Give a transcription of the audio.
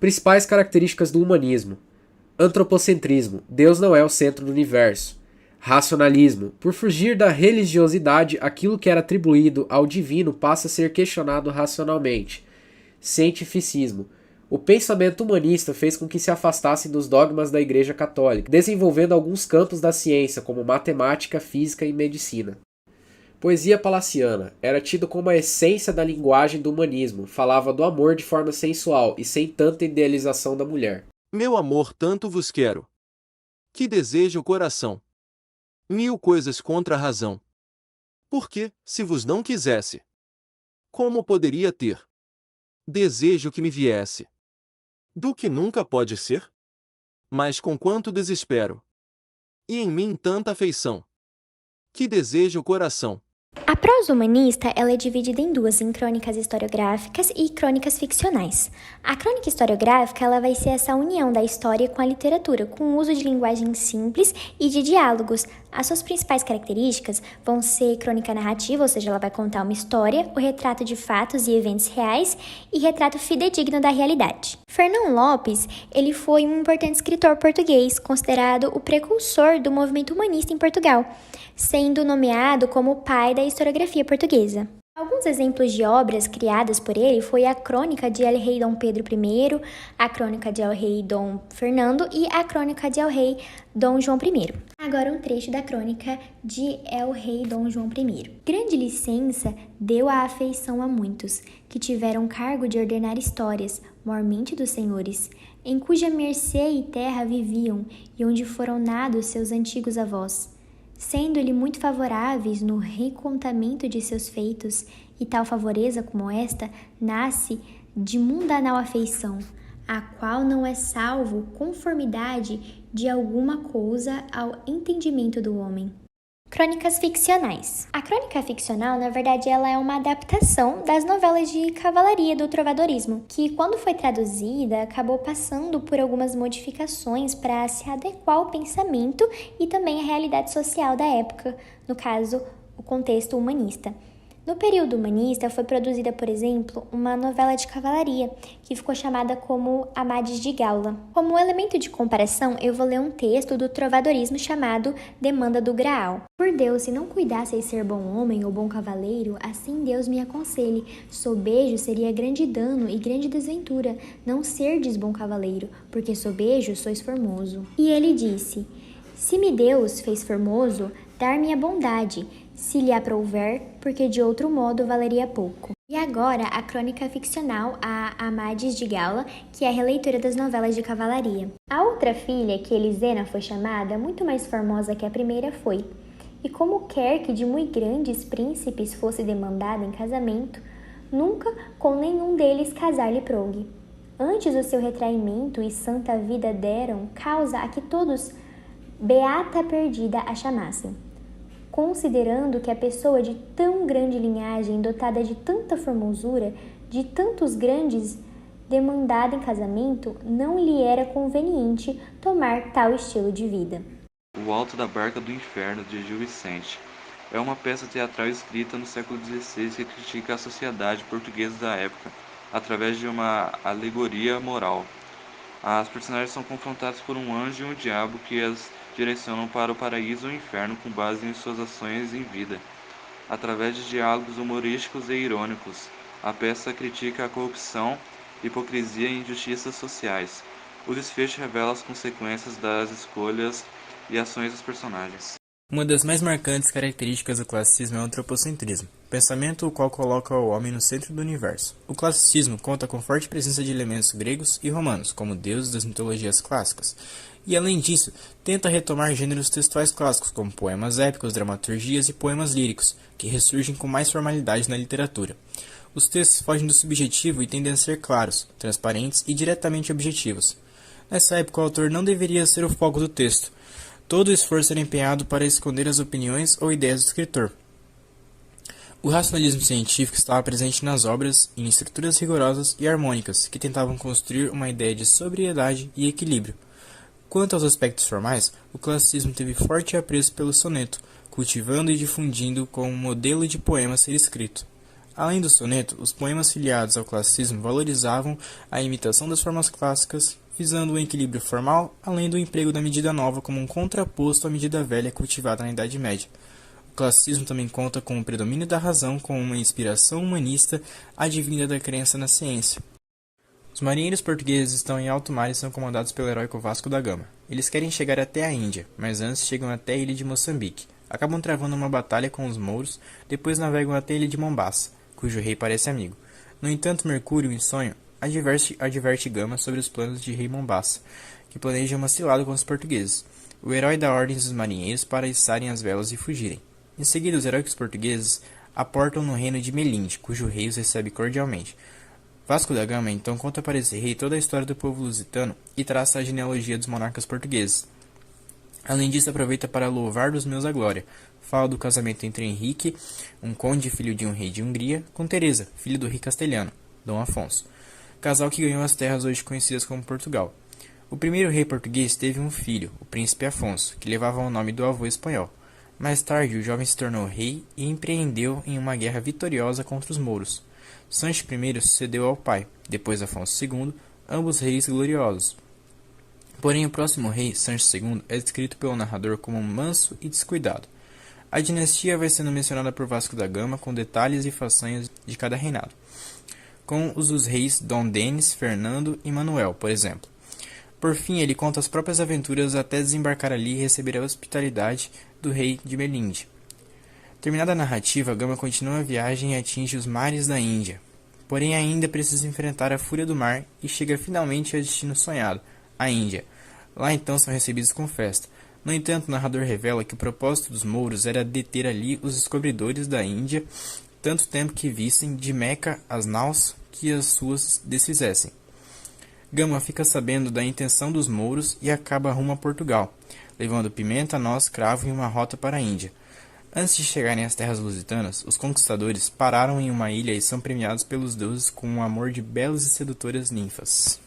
Principais características do humanismo. Antropocentrismo. Deus não é o centro do universo. Racionalismo. Por fugir da religiosidade, aquilo que era atribuído ao divino passa a ser questionado racionalmente. Cientificismo. O pensamento humanista fez com que se afastassem dos dogmas da Igreja Católica, desenvolvendo alguns campos da ciência, como matemática, física e medicina. Poesia palaciana. Era tido como a essência da linguagem do humanismo, falava do amor de forma sensual e sem tanta idealização da mulher. Meu amor, tanto vos quero, que deseja o coração mil coisas contra a razão. Porque, se vos não quisesse, como poderia ter desejo que me viesse do que nunca pode ser? Mas com quanto desespero, e em mim tanta afeição, que deseja o coração. A prosa humanista ela é dividida em duas, em crônicas historiográficas e crônicas ficcionais. A crônica historiográfica ela vai ser essa união da história com a literatura, com o uso de linguagem simples e de diálogos. As suas principais características vão ser crônica narrativa, ou seja, ela vai contar uma história, o retrato de fatos e eventos reais e retrato fidedigno da realidade. Fernão Lopes, ele foi um importante escritor português, considerado o precursor do movimento humanista em Portugal, sendo nomeado como o pai da historiografia portuguesa. Alguns exemplos de obras criadas por ele foi a Crônica de El-Rei Dom Pedro I, a Crônica de El-Rei Dom Fernando e a Crônica de El-Rei Dom João I. Agora um trecho da Crônica de El-Rei Dom João I. Grande licença deu a afeição a muitos, que tiveram cargo de ordenar histórias, mormente dos senhores, em cuja mercê e terra viviam e onde foram nados seus antigos avós, sendo-lhe muito favoráveis no recontamento de seus feitos, e tal favoreza como esta nasce de mundanal afeição, a qual não é salvo conformidade de alguma coisa ao entendimento do homem. Crônicas ficcionais. A crônica ficcional, na verdade, ela é uma adaptação das novelas de cavalaria do trovadorismo, que quando foi traduzida, acabou passando por algumas modificações para se adequar ao pensamento e também à realidade social da época, no caso, o contexto humanista. No período humanista foi produzida, por exemplo, uma novela de cavalaria, que ficou chamada como Amadis de Gaula. Como elemento de comparação, eu vou ler um texto do trovadorismo chamado Demanda do Graal. Por Deus, se não cuidasseis ser bom homem ou bom cavaleiro, assim Deus me aconselhe. Sobejo seria grande dano e grande desventura, não serdes bom cavaleiro, porque sobejo sois formoso. E ele disse: se me Deus fez formoso, dar-me a bondade, se lhe aprouver, porque de outro modo valeria pouco. E agora a crônica ficcional, a Amadis de Gaula, que é a releitura das novelas de cavalaria. A outra filha, que Elisena foi chamada, muito mais formosa que a primeira foi. E como quer que de muito grandes príncipes fosse demandada em casamento, nunca com nenhum deles casar-lhe prougue. Antes o seu retraimento e santa vida deram causa a que todos beata perdida a chamassem. Considerando que a pessoa de tão grande linhagem, dotada de tanta formosura, de tantos grandes, demandada em casamento, não lhe era conveniente tomar tal estilo de vida. O Alto da Barca do Inferno, de Gil Vicente, é uma peça teatral escrita no século XVI que critica a sociedade portuguesa da época, através de uma alegoria moral. As personagens são confrontadas por um anjo e um diabo que as direcionam para o paraíso ou inferno com base em suas ações em vida. Através de diálogos humorísticos e irônicos, a peça critica a corrupção, hipocrisia e injustiças sociais. O desfecho revela as consequências das escolhas e ações dos personagens. Uma das mais marcantes características do classicismo é o antropocentrismo, pensamento o qual coloca o homem no centro do universo. O classicismo conta com forte presença de elementos gregos e romanos, como deuses das mitologias clássicas, e além disso, tenta retomar gêneros textuais clássicos, como poemas épicos, dramaturgias e poemas líricos, que ressurgem com mais formalidade na literatura. Os textos fogem do subjetivo e tendem a ser claros, transparentes e diretamente objetivos. Nessa época, o autor não deveria ser o foco do texto. Todo o esforço era empenhado para esconder as opiniões ou ideias do escritor. O racionalismo científico estava presente nas obras em estruturas rigorosas e harmônicas que tentavam construir uma ideia de sobriedade e equilíbrio. Quanto aos aspectos formais, o classicismo teve forte apreço pelo soneto, cultivando e difundindo como modelo de poema a ser escrito. Além do soneto, os poemas filiados ao classicismo valorizavam a imitação das formas clássicas, visando o equilíbrio formal, além do emprego da medida nova como um contraposto à medida velha cultivada na Idade Média. O classicismo também conta com o predomínio da razão como uma inspiração humanista advinda da crença na ciência. Os marinheiros portugueses estão em alto mar e são comandados pelo heróico Vasco da Gama. Eles querem chegar até a Índia, mas antes chegam até a ilha de Moçambique. Acabam travando uma batalha com os mouros, depois navegam até a ilha de Mombasa, cujo rei parece amigo. No entanto, Mercúrio, em sonho, adverte Gama sobre os planos de rei Mombasa, que planeja uma cilada com os portugueses. O herói dá ordens aos marinheiros para içarem as velas e fugirem. Em seguida, os heróicos portugueses aportam no reino de Melinde, cujo rei os recebe cordialmente. Vasco da Gama então conta para esse rei toda a história do povo lusitano e traça a genealogia dos monarcas portugueses. Além disso, aproveita para louvar dos meus a glória. Fala do casamento entre Henrique, um conde filho de um rei de Hungria, com Teresa, filha do rei castelhano, Dom Afonso, casal que ganhou as terras hoje conhecidas como Portugal. O primeiro rei português teve um filho, o príncipe Afonso, que levava o nome do avô espanhol. Mais tarde, o jovem se tornou rei e empreendeu em uma guerra vitoriosa contra os mouros. Sancho I sucedeu ao pai, depois Afonso II, ambos reis gloriosos. Porém, o próximo rei, Sancho II, é descrito pelo narrador como manso e descuidado. A dinastia vai sendo mencionada por Vasco da Gama com detalhes e façanhas de cada reinado, com os dos reis Dom Denis, Fernando e Manuel, por exemplo. Por fim, ele conta as próprias aventuras até desembarcar ali e receber a hospitalidade do rei de Melinde. Terminada a narrativa, Gama continua a viagem e atinge os mares da Índia. Porém, ainda precisa enfrentar a fúria do mar e chega finalmente ao destino sonhado, a Índia. Lá então são recebidos com festa. No entanto, o narrador revela que o propósito dos mouros era deter ali os descobridores da Índia, tanto tempo que vissem de Meca as naus que as suas desfizessem. Gama fica sabendo da intenção dos mouros e acaba rumo a Portugal, levando pimenta, noz, cravo e uma rota para a Índia. Antes de chegarem às terras lusitanas, os conquistadores pararam em uma ilha e são premiados pelos deuses com o amor de belas e sedutoras ninfas.